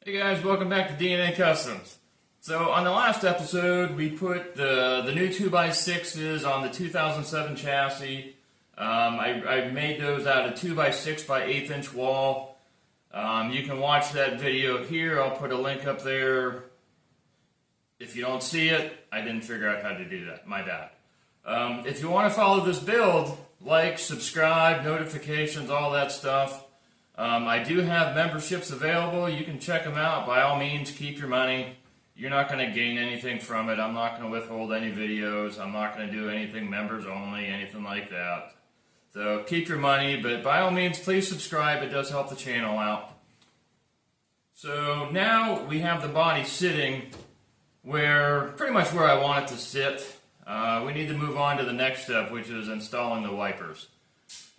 Hey guys, welcome back to DNA Customs. So on the last episode, we put the new 2x6s on the 2007 chassis. I made those out of 2x6 by 1/8 inch wall. You can watch that video here. I'll put a link up there. If you don't see it, I didn't figure out how to do that. My bad. If you want to follow this build, like, subscribe, notifications, all that stuff. I do have memberships available. You can check them out. By all means, keep your money. You're not going to gain anything from it. I'm not going to withhold any videos. I'm not going to do anything members only, anything like that. So keep your money, but by all means, please subscribe. It does help the channel out. So now we have the body sitting pretty much where I want it to sit. We need to move on to the next step, which is installing the wipers.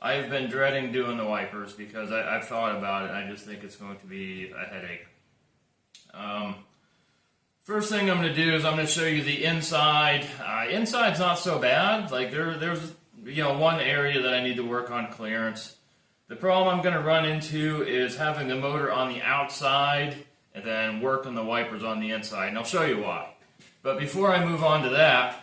I've been dreading doing the wipers because I've thought about it and I just think it's going to be a headache. First thing I'm going to do is I'm going to show you the inside. Inside's not so bad. Like there's one area that I need to work on clearance. The problem I'm going to run into is having the motor on the outside and then working the wipers on the inside, and I'll show you why. But before I move on to that,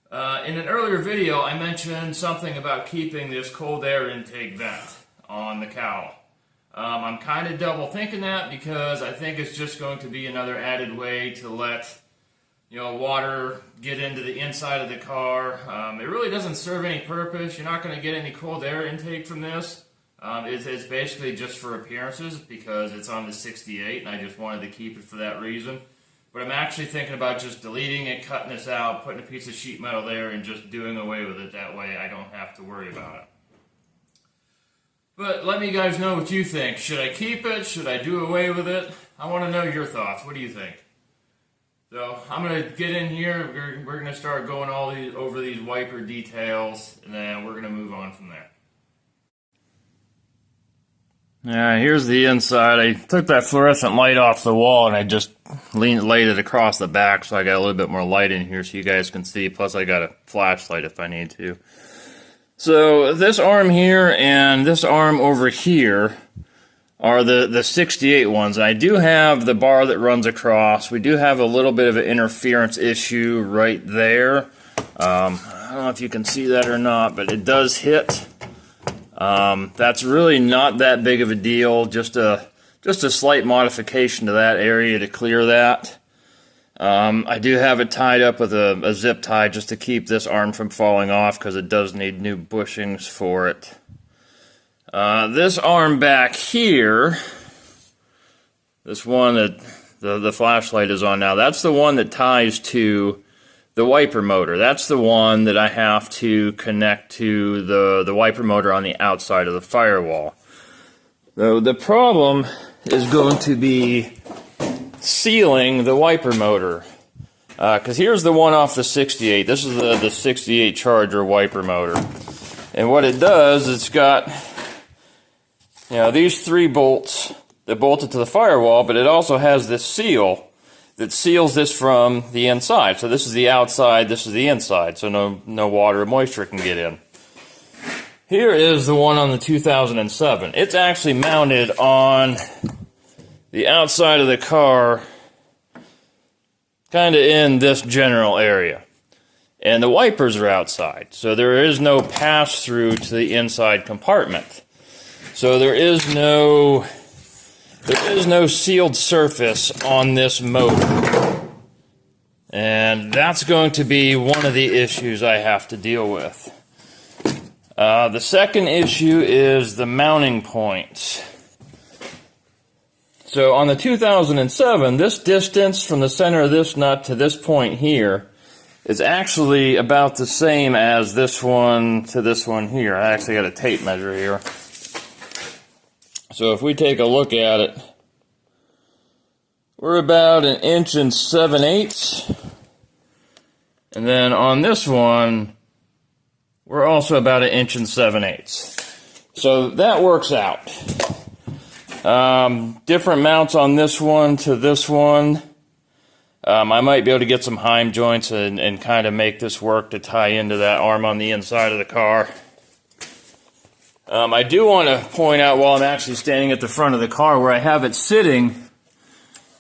in an earlier video, I mentioned something about keeping this cold air intake vent on the cowl. I'm kind of double thinking that because I think it's just going to be another added way to let water get into the inside of the car. It really doesn't serve any purpose. You're not going to get any cold air intake from this. It's basically just for appearances because it's on the 68 and I just wanted to keep it for that reason. But I'm actually thinking about just deleting it, cutting this out, putting a piece of sheet metal there, and just doing away with it. That way I don't have to worry about it. But let me guys know what you think. Should I keep it? Should I do away with it? I want to know your thoughts. What do you think? So I'm going to get in here. We're going to start going over these wiper details, and then we're going to move on from there. Yeah, here's the inside. I took that fluorescent light off the wall and I just laid it across the back so I got a little bit more light in here so you guys can see. Plus I got a flashlight if I need to. So this arm here and this arm over here are the 68 ones. I do have the bar that runs across. We do have a little bit of an interference issue right there. I don't know if you can see that or not, but it does hit. That's really not that big of a deal, just a slight modification to that area to clear that. I do have it tied up with a zip tie just to keep this arm from falling off because it does need new bushings for it. This arm back here, this one that the flashlight is on now, that's the one that ties to the wiper motor. That's the one that I have to connect to the wiper motor on the outside of the firewall. So the problem is going to be sealing the wiper motor. Because here's the one off the 68. This is the 68 Charger wiper motor. And what it does, it's got these 3 bolts that bolt it to the firewall, but it also has this seal that seals this from the inside. So this is the outside, this is the inside, so no water or moisture can get in. Here is the one on the 2007. It's actually mounted on the outside of the car, kind of in this general area. And the wipers are outside, so there is no pass-through to the inside compartment. So there is no sealed surface on this motor. And that's going to be one of the issues I have to deal with. The second issue is the mounting points. So on the 2007, this distance from the center of this nut to this point here is actually about the same as this one to this one here. I actually got a tape measure here. So if we take a look at it, we're about 1 7/8 inches. And then on this one, we're also about 1 7/8 inches. So that works out. Different mounts on this one to this one. I might be able to get some heim joints and kind of make this work to tie into that arm on the inside of the car. I do want to point out while I'm actually standing at the front of the car where I have it sitting,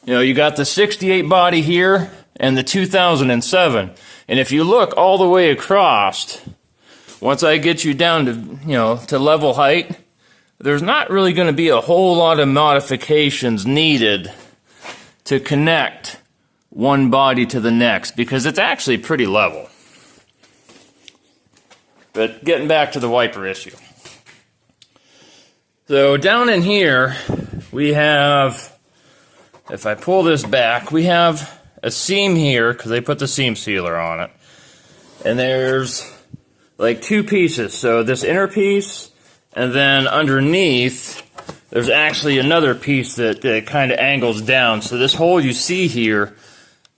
You know, you got the 68 body here and the 2007. And if you look all the way across, once I get you down to, you know, to level height, there's not really going to be a whole lot of modifications needed to connect one body to the next, because it's actually pretty level. But getting back to the wiper issue. So down in here, we have, if I pull this back, we have a seam here, because they put the seam sealer on it. And there's like two pieces. So this inner piece, and then underneath, there's actually another piece that kind of angles down. So this hole you see here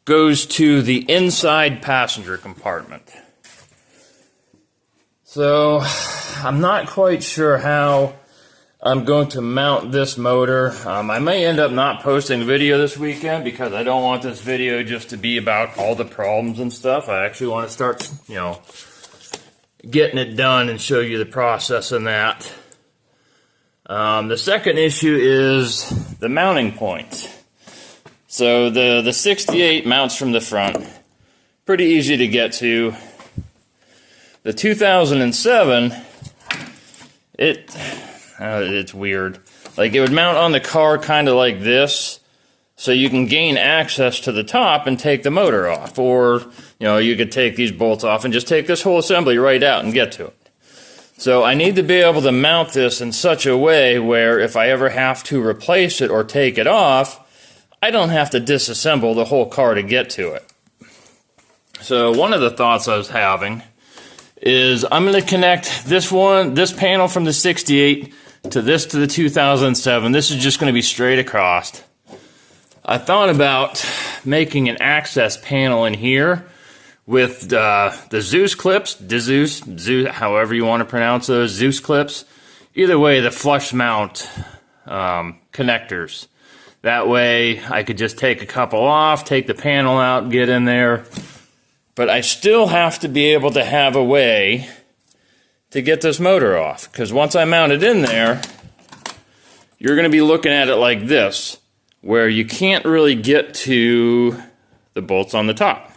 goes to the inside passenger compartment. So I'm not quite sure how I'm going to mount this motor. I may end up not posting a video this weekend because I don't want this video just to be about all the problems and stuff. I actually want to start, you know, getting it done and show you the process in that. The second issue is the mounting point. So the 68 mounts from the front, pretty easy to get to. The 2007, it's weird. Like, it would mount on the car kind of like this, so you can gain access to the top and take the motor off. Or, you know, you could take these bolts off and just take this whole assembly right out and get to it. So I need to be able to mount this in such a way where if I ever have to replace it or take it off, I don't have to disassemble the whole car to get to it. So one of the thoughts I was having is I'm going to connect this panel from the 68 to the 2007. This is just going to be straight across. I thought about making an access panel in here with the Zeus clips, Zeus, however you want to pronounce those, Zeus clips. Either way, the flush mount connectors. That way I could just take a couple off, take the panel out, get in there. But I still have to be able to have a way to get this motor off. Because once I mount it in there, you're going to be looking at it like this, where you can't really get to the bolts on the top.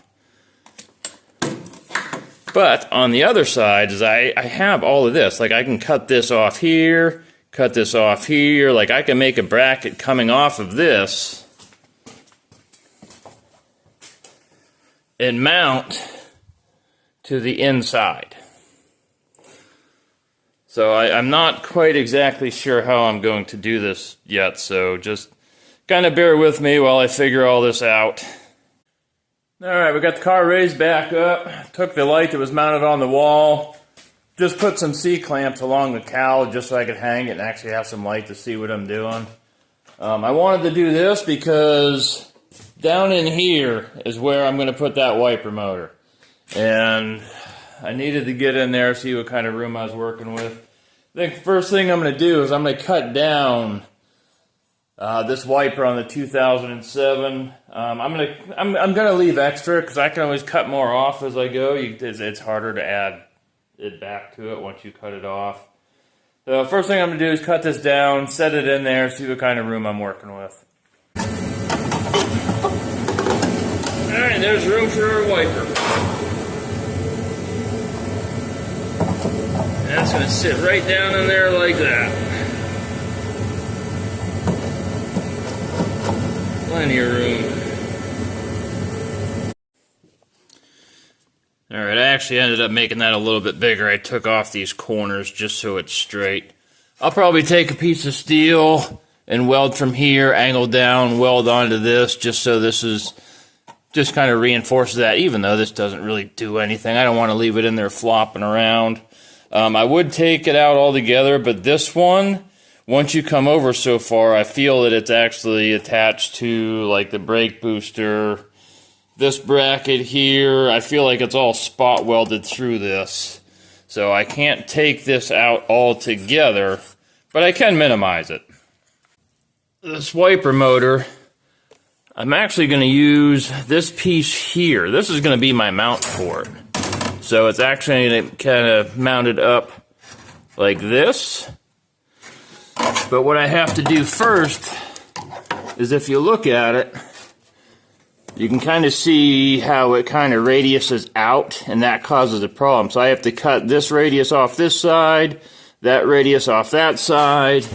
But on the other side is I have all of this. Like, I can cut this off here, cut this off here. Like, I can make a bracket coming off of this and mount to the inside. So I'm not quite exactly sure how I'm going to do this yet, so just kind of bear with me while I figure all this out. Alright, we got the car raised back up, took the light that was mounted on the wall, just put some C-clamps along the cowl just so I could hang it and actually have some light to see what I'm doing. I wanted to do this because down in here is where I'm going to put that wiper motor. And I needed to get in there, see what kind of room I was working with. I think the first thing I'm going to do is I'm going to cut down this wiper on the 2007. I'm going to leave extra because I can always cut more off as I go. It's harder to add it back to it once you cut it off. So first thing I'm going to do is cut this down, set it in there, see what kind of room I'm working with. Alright, there's room for our wiper. That's going to sit right down in there like that. Plenty of room. Alright, I actually ended up making that a little bit bigger. I took off these corners just so it's straight. I'll probably take a piece of steel and weld from here, angle down, weld onto this, just so this is just kind of reinforces that, even though this doesn't really do anything. I don't want to leave it in there flopping around. I would take it out altogether, but this one, once you come over so far, I feel that it's actually attached to like the brake booster, this bracket here. I feel like it's all spot welded through this. So I can't take this out altogether, but I can minimize it. This wiper motor, I'm actually going to use this piece here. This is going to be my mount for it. So it's actually going to kind of mount it up like this. But what I have to do first is if you look at it, you can kind of see how it kind of radiuses out, and that causes a problem. So I have to cut this radius off this side, that radius off that side,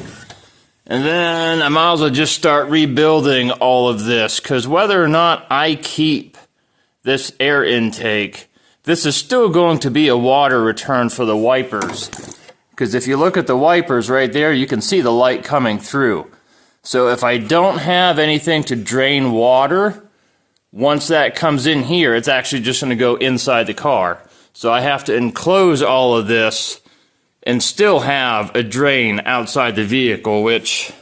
and then I might as well just start rebuilding all of this, because whether or not I keep this air intake, this is still going to be a water return for the wipers. Because if you look at the wipers right there, you can see the light coming through. So if I don't have anything to drain water, once that comes in here, it's actually just going to go inside the car. So I have to enclose all of this and still have a drain outside the vehicle, which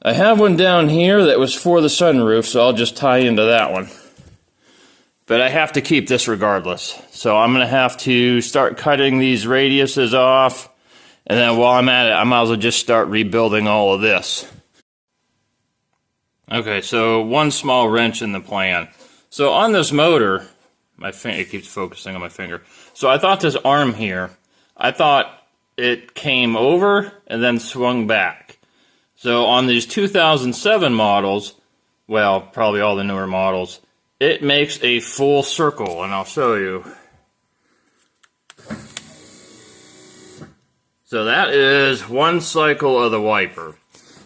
I have one down here that was for the sunroof, so I'll just tie into that one. But I have to keep this regardless. So I'm going to have to start cutting these radiuses off, and then while I'm at it, I might as well just start rebuilding all of this. Okay, so one small wrench in the plan. So on this motor, my finger, it keeps focusing on my finger. So I thought this arm here, I thought it came over and then swung back. So on these 2007 models, well, probably all the newer models, it makes a full circle, and I'll show you. So that is one cycle of the wiper.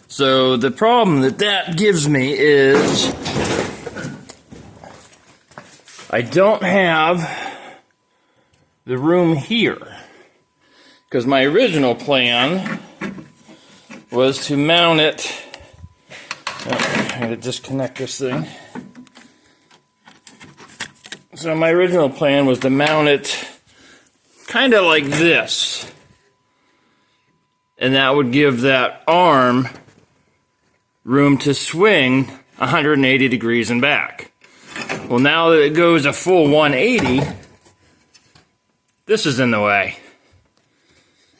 So the problem that gives me is I don't have the room here, because my original plan was to mount it. I'm going to disconnect this thing. So my original plan was to mount it kind of like this, and that would give that arm room to swing 180 degrees and back. Well, now that it goes a full 180, this is in the way.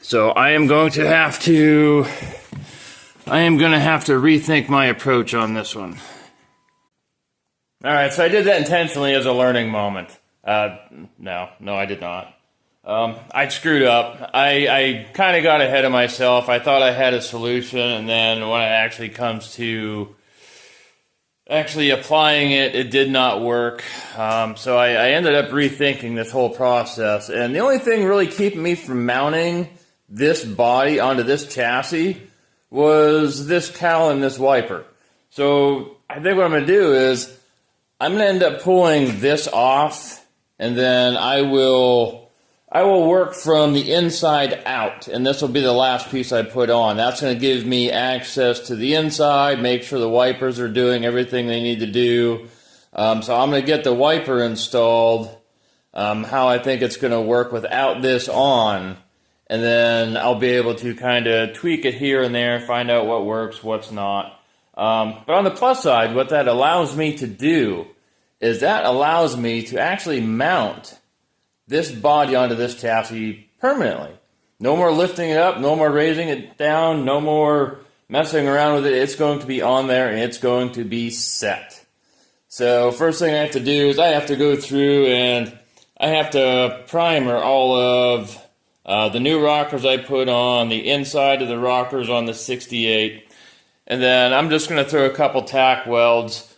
So I am going to have to rethink my approach on this one. Alright, so I did that intentionally as a learning moment. No, I did not. I screwed up. I kind of got ahead of myself. I thought I had a solution, and then when it actually comes to actually applying it, it did not work. So I ended up rethinking this whole process. And the only thing really keeping me from mounting this body onto this chassis was this cowl and this wiper. So I think what I'm going to do is I'm going to end up pulling this off, and then I will work from the inside out, and this will be the last piece I put on. That's going to give me access to the inside, make sure the wipers are doing everything they need to do. So I'm going to get the wiper installed, how I think it's going to work without this on, and then I'll be able to kind of tweak it here and there, find out what works, what's not. But on the plus side, what that allows me to do is that allows me to actually mount this body onto this chassis permanently. No more lifting it up, no more raising it down, no more messing around with it. It's going to be on there, and it's going to be set. So first thing I have to do is I have to go through and I have to primer all of the new rockers I put on, the inside of the rockers on the 68, and then I'm just going to throw a couple tack welds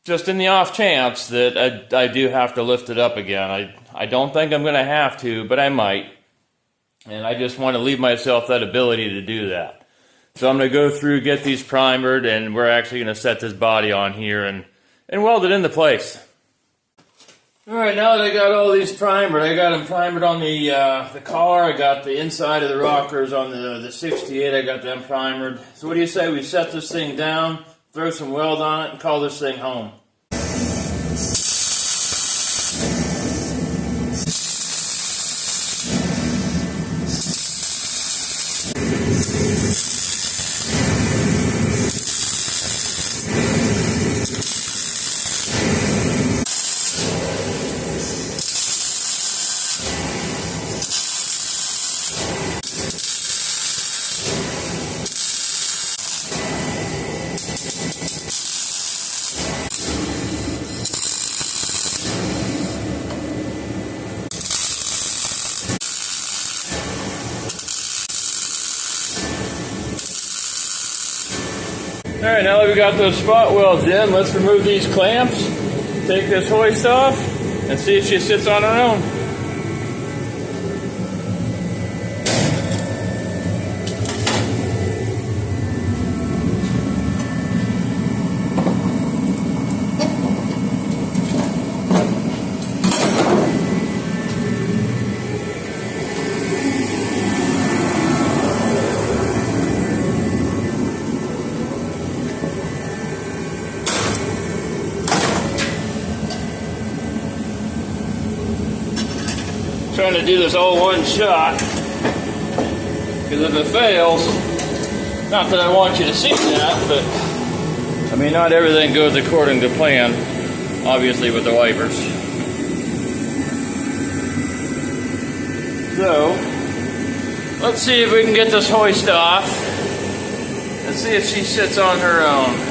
just in the off chance that I do have to lift it up again. I don't think I'm going to have to, but I might. And I just want to leave myself that ability to do that. So I'm going to go through, get these primered, and we're actually going to set this body on here and weld it into place. Alright, now that I got all these primered, I got them primered on the car, I got the inside of the rockers on the 68, I got them primered. So what do you say we set this thing down, throw some weld on it, and call this thing home? Alright, now that we got those spot welds in, let's remove these clamps, take this hoist off, and see if she sits on her own. Trying to do this all one shot, because if it fails, not that I want you to see that, but I mean, not everything goes according to plan, obviously, with the wipers. So let's see if we can get this hoist off and see if she sits on her own.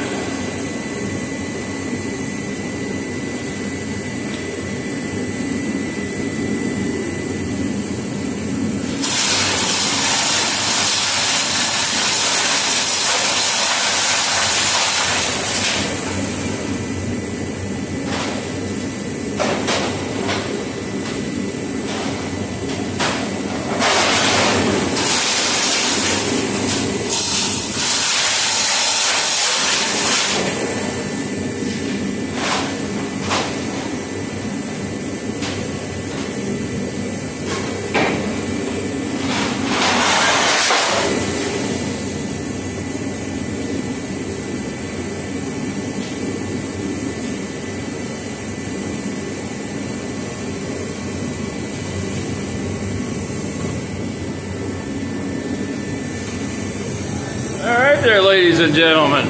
Alright there, ladies and gentlemen.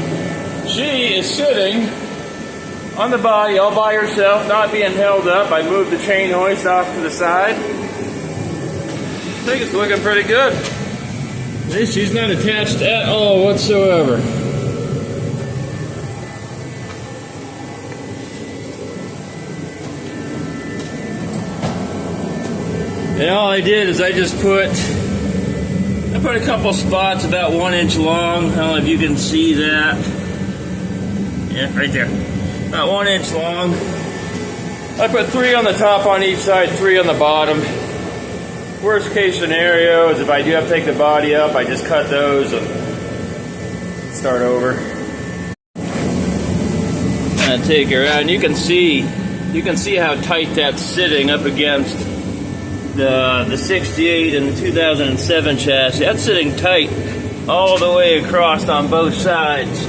She is sitting on the body all by herself, not being held up. I moved the chain hoist off to the side. I think it's looking pretty good. See, she's not attached at all whatsoever. And all I did is I put a couple spots about 1 inch long. I don't know if you can see that. Yeah, right there. About 1 inch long. I put 3 on the top on each side, 3 on the bottom. Worst case scenario is if I do have to take the body up, I just cut those and start over. And take her out, and you can see how tight that's sitting up against the 68 and the 2007 chassis. That's sitting tight all the way across on both sides.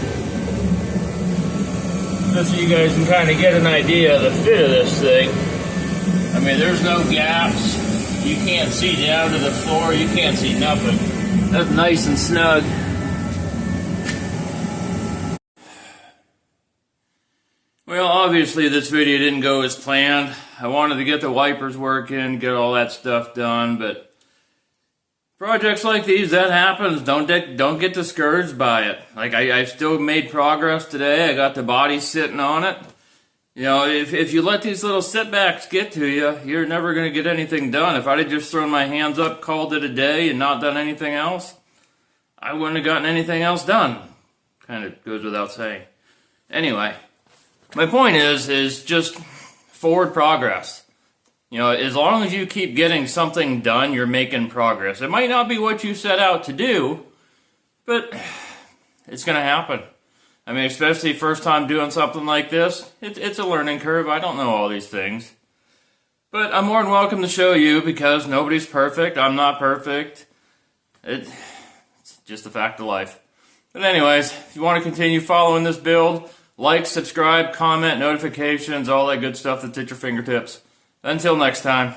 Just so you guys can kind of get an idea of the fit of this thing. I mean, there's no gaps. You can't see down to the floor. You can't see nothing. That's nice and snug. Well, obviously this video didn't go as planned. I wanted to get the wipers working, get all that stuff done, but projects like these, that happens. Don't get discouraged by it. Like, I still made progress today. I got the body sitting on it. You know, if you let these little setbacks get to you, you're never going to get anything done. If I'd have just thrown my hands up, called it a day, and not done anything else, I wouldn't have gotten anything else done. Kind of goes without saying. Anyway, my point is just forward progress. You know, as long as you keep getting something done, you're making progress. It might not be what you set out to do, but it's going to happen. I mean, especially first time doing something like this, it's a learning curve. I don't know all these things. But I'm more than welcome to show you, because nobody's perfect. I'm not perfect. It's just a fact of life. But anyways, if you want to continue following this build, like, subscribe, comment, notifications, all that good stuff that's at your fingertips. Until next time.